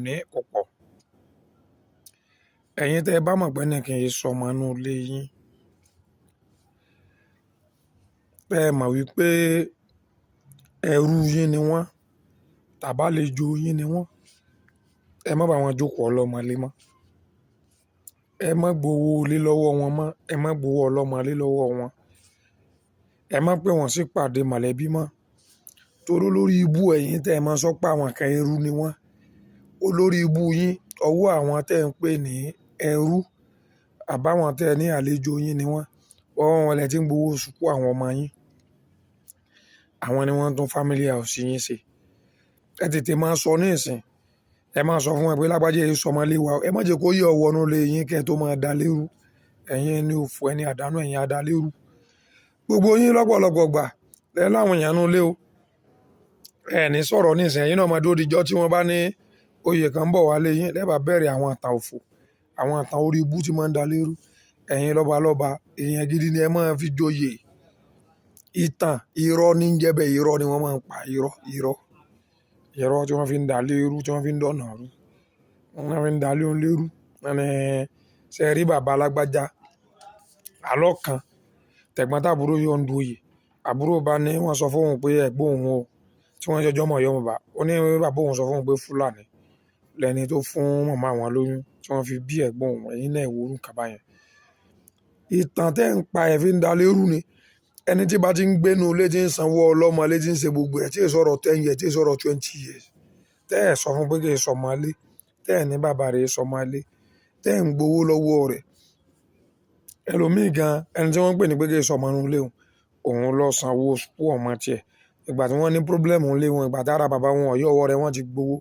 ní kò pọ̀. Ẹ̀yin tẹ́ ẹ bá mọ̀ pé ní kì í sọmọ inú ilé yín, tẹ́ ẹ mọ̀ wípé ẹrú yín ni wọ́n, tàbálejò yín ni wọ́n, ẹ má bá wọn jókòó ọlọ́mọlé mọ́. Ẹ má gbowó ilé lọ́wọ́ wọn mọ́, ẹ má gbowó ọlọ́mọlé lọ́wọ́ wọn. Ẹ má pè wọ́n sí pàdé mọ̀lẹ́bí mọ́. Torí olórí ibú ẹ̀yin tẹ́ ẹ máa sọ pé àwọn kan ẹrú ni wọ́n. Olórí ibú yín, ọwọ́ àwọn tẹ́ ẹ ń pè ní ẹrú, àbáwọn tẹ́ ẹ ní àlejò yín ni wọ́n. Ọwọ́ wọn lẹ tí ń gbowó sùkú àwọn ọmọ yín. Àwọn ni wọ́n tún family house yín ṣe. Ẹ tètè máa sọ ní ìsìn. Ẹ máa sọ fún wọn pé lágbájá yìí sọmọ ilé wa. Ẹ má jẹ́ kó yẹ ọwọ́ inú ilé yín kí ẹ tó máa da lérú. Ẹ̀yin ẹni òfò, ẹni àdánù, ẹ̀yin adá lérú. Gbogbo yín lọ́pọ̀lọpọ̀ gbà lẹ́ láwọn èèyàn nú ilé o. Ẹ ní sọ̀rọ̀ ní ìsìn, ẹ̀yin náà máa dúró dijọ́ tí wọ́n bá ní oyè kan bọ̀ wá lé yín. Lẹ́bàá bẹ̀rẹ̀ àwọn àtàn òfò, àwọn àtàn orí ibú tí máa ń da lérú. Ẹ̀yin lọ́balọ́ba, èèyàn gidi ni ẹ máa fi joyè. Ìtàn irọ́ ní ń jẹ́ bẹ́ẹ̀, irọ́ ni wọ́n máa ń pa, irọ́ tí wọ́n fi ń da lérú, tí wọ́n fi ń dọ̀nà rú. Wọ́n fi ń da lé òun lérú. Wọ́n ní ṣe rí bàbá alágbájá àlọ́ kan tẹ̀gbọ́n tàbúrò yóò ń du oyè. Àbúrò bá ní wọ́n sọ fún òun pé ẹ̀gbọ́n òun o, tí wọ́n jọjọ́ mọ̀ yọ́ mọ̀ bá. Ó ní bàbá òun sọ fún òun pé Fúlàní lẹni tó fún màmá wọn lóyún tí wọ́n fi bí ẹ̀gbọ́n òun. Ẹ̀yin náà ìwúrú kaba yẹn. Ìtàn tẹ́ ń pa ẹ̀ fi ń da lérú ni. Ẹni tí bá ti ń gbénu ilé tí ń sanwó ọlọ́mọlé tí ń ṣe gbogbo ẹ̀ tí ì sọ̀rọ̀ 10 years, tí ì sọ̀rọ̀ 20 years. Tẹ́ ẹ̀ sọ fún pé kì í sọmọ ilé. Tẹ́ ẹ̀ ní bàbá rẹ̀ sọmọ ilé. Tẹ́ ẹ̀ ń gbowó lọ́wọ́ rẹ̀. Ẹlòmíì gan, ẹni tí wọ́n ń pè ní pé kì í sọmọ inú ilé òun lọ sanwó sùkú ọmọ tiẹ̀. Ìgbà tí wọ́n ní problem ilé wọn, ìgbà tí ara bàbá wọn ọ̀yọ́ ọwọ́ rẹ̀ wọ́n ti gbowó.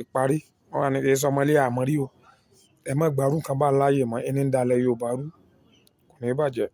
Ìparí, wọ́n wá ní kì í sọmọ ilé àmọ́rí o. Ẹ má gbárù kan bá láyè mọ́, ẹni ń dalẹ̀ Yorùbá rú. Kò ní bàjẹ́.